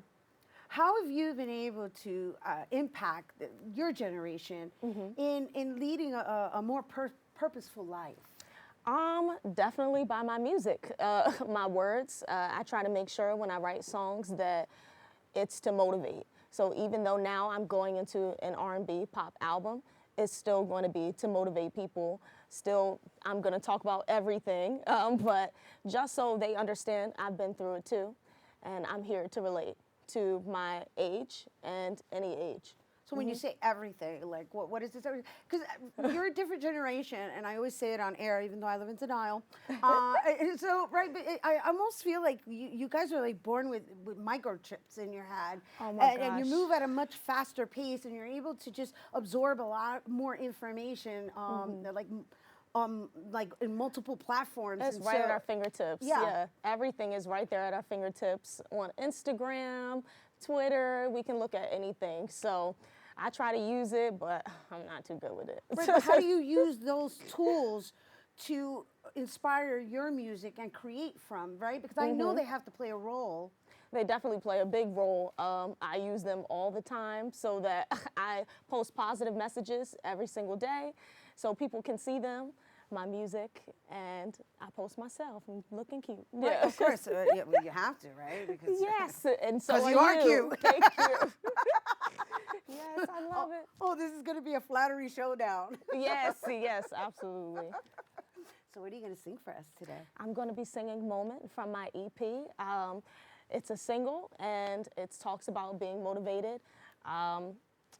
How have you been able to impact your generation in leading a more purposeful life? Definitely by my music, my words. I try to make sure when I write songs that it's to motivate. So even though now I'm going into an R&B pop album, it's still going to be to motivate people. Still, I'm going to talk about everything, but just so they understand I've been through it too, and I'm here to relate to my age and any age. So when you say everything, like what is this? Because you're a different generation, and I always say it on air, even though I live in denial. So right, but I almost feel like you guys are like born with microchips in your head, and you move at a much faster pace, and you're able to just absorb a lot more information, like in multiple platforms. It's right at our fingertips. Yeah, everything is right there at our fingertips on Instagram, Twitter. We can look at anything. So I try to use it, but I'm not too good with it. Right, but how do you use those tools to inspire your music and create from, right? Because I know they have to play a role. They definitely play a big role. I use them all the time so that I post positive messages every single day so people can see them, my music, and I post myself and looking cute. Right, of course, well, you have to, right? Because yes, and so you are cute. Thank you. Yes, I love it. Oh, this is going to be a flattery showdown. Yes, absolutely. So what are you going to sing for us today? I'm going to be singing Moment from my EP. It's a single, and it talks about being motivated.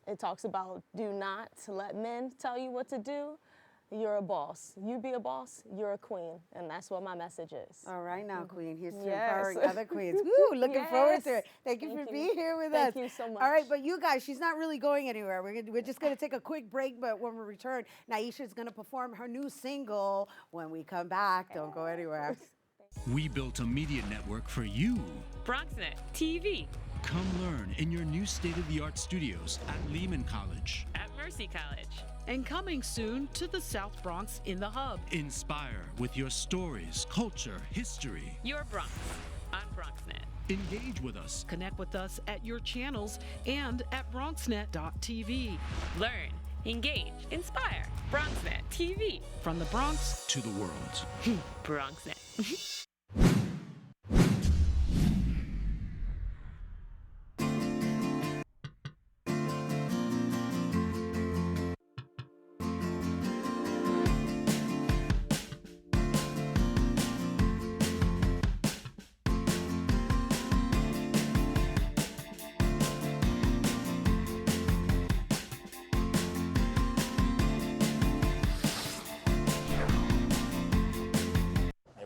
It talks about do not let men tell you what to do. You're a boss. You be a boss, you're a queen. And that's what my message is. All right now, Queen. Here's to empowering other queens. Woo, looking forward to it. Thank you for being here with us. Thank you so much. All right, but you guys, she's not really going anywhere. We're just going to take a quick break, but when we return, Nyasia's going to perform her new single. When we come back, don't go anywhere. We built a media network for you. BronxNet TV. Come learn in your new state-of-the-art studios at Lehman College. At Mercy College. And coming soon to the South Bronx in the Hub. Inspire with your stories, culture, history. Your Bronx on BronxNet. Engage with us. Connect with us at your channels and at BronxNet.tv. Learn, engage, inspire. BronxNet TV. From the Bronx to the world. BronxNet.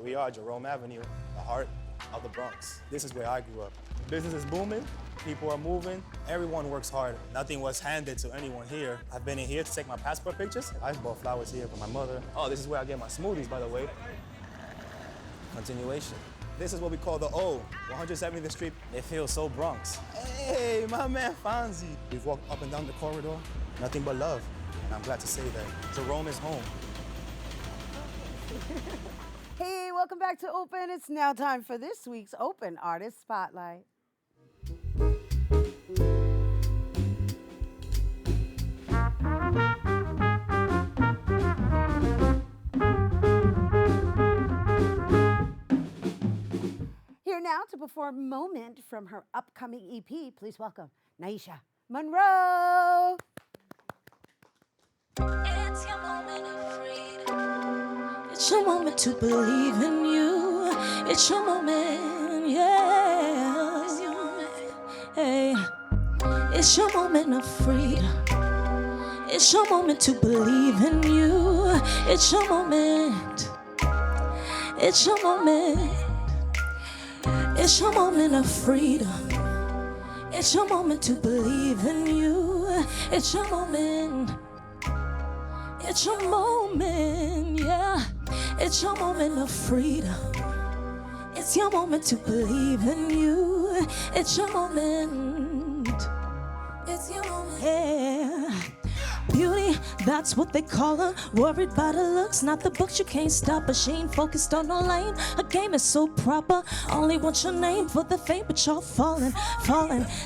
We are Jerome Avenue, the heart of the Bronx. This is where I grew up. Business is booming, people are moving, everyone works hard. Nothing was handed to anyone here. I've been in here to take my passport pictures. I bought flowers here for my mother. Oh, this is where I get my smoothies, by the way. Continuation. This is what we call the O, 170th Street. It feels so Bronx. Hey, my man Fonzie. We've walked up and down the corridor, nothing but love. And I'm glad to say that Jerome is home. Hey, welcome back to Open. It's now time for this week's Open Artist Spotlight. Here now to perform Moment from her upcoming EP, please welcome Nyasia Monroe. It's your moment of freedom. It's your moment to believe in you. It's your moment, yeah. It's your moment. Hey, it's your moment of freedom. It's your moment to believe in you. It's your moment. It's your moment. It's your moment of freedom. It's your moment to believe in you. It's your moment. It's your moment, yeah. It's your moment of freedom. It's your moment to believe in you. It's your moment. It's your moment. Yeah. Beauty That's what they call her. Worried about her looks, not the books. You can't stop her. She ain't focused on no lane. Her game is so proper. Only want your name for the fame, but y'all falling.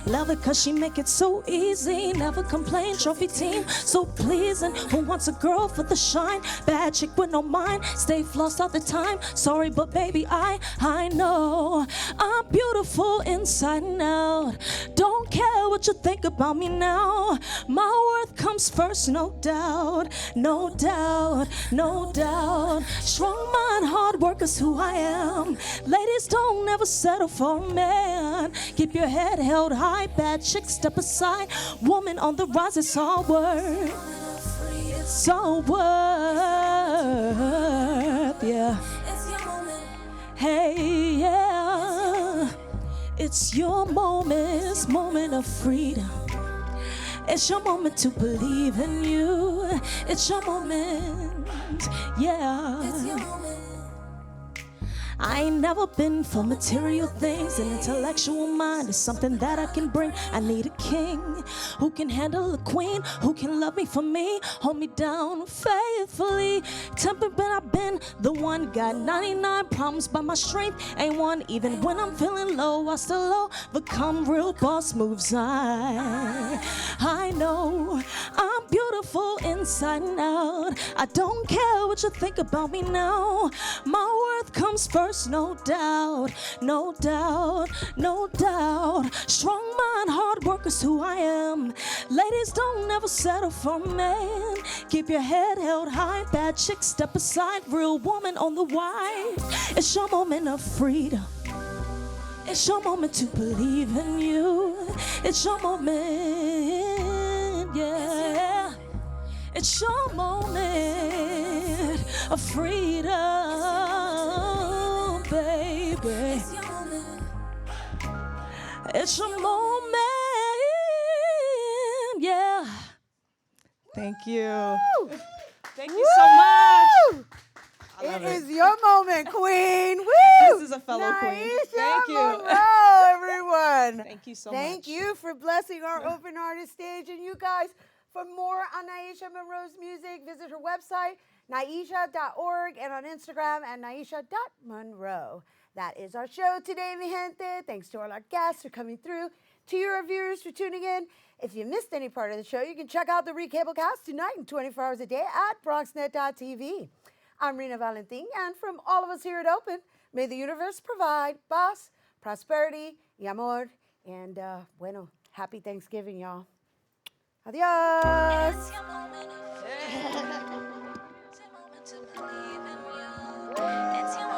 Love it 'cause she make it so easy. Never complain. Trophy team, so pleasing. Who wants a girl for the shine? Bad chick with no mind. Stay flossed all the time. Sorry, but baby, I know I'm beautiful inside and out. Don't care what you think about me now. My worth comes first, no doubt, no doubt, no doubt. Strong mind, hard work is who I am. Ladies, don't ever settle for a man. Keep your head held high. Bad chicks, step aside. Woman on the rise, it's all worth. It's all worth, yeah. Hey, yeah. It's your moment, moment of freedom. It's your moment to believe in you. It's your moment, yeah. It's your moment. I ain't never been for material things. An intellectual mind is something that I can bring. I need a king who can handle a queen, who can love me for me, hold me down faithfully. Tempered, but I've been the one. Got 99 problems, but my strength ain't one. Even when I'm feeling low, I still overcome real boss moves. I know I'm beautiful inside and out. I don't care what you think about me now. My worth comes first, no doubt, no doubt, no doubt. Strong mind, hard work is who I am. Ladies, don't ever settle for a man. Keep your head held high. Bad chicks, step aside. Real woman on the wide. It's your moment of freedom. It's your moment to believe in you. It's your moment, yeah. It's your moment of freedom, baby. It's your moment, yeah. Thank you. Thank you so much. It is your moment, Queen. Woo! This is a fellow queen. Nyasia Thank you. Monroe, everyone. Thank you so much. Thank you for blessing our open artist stage. And you guys, for more on Nyasia Monroe's music, visit her website, nyasia.org, and on Instagram at nyasia.monroe. That is our show today, mi gente. Thanks to all our guests for coming through, to your viewers for tuning in. If you missed any part of the show, you can check out the recable cast tonight and 24 hours a day at bronxnet.tv. I'm Rhina Valentin, and from all of us here at Open, may the universe provide paz, prosperity, y amor, and bueno, happy Thanksgiving, y'all. Adios. It's your moment. It's your moment to believe in you. It's your moment.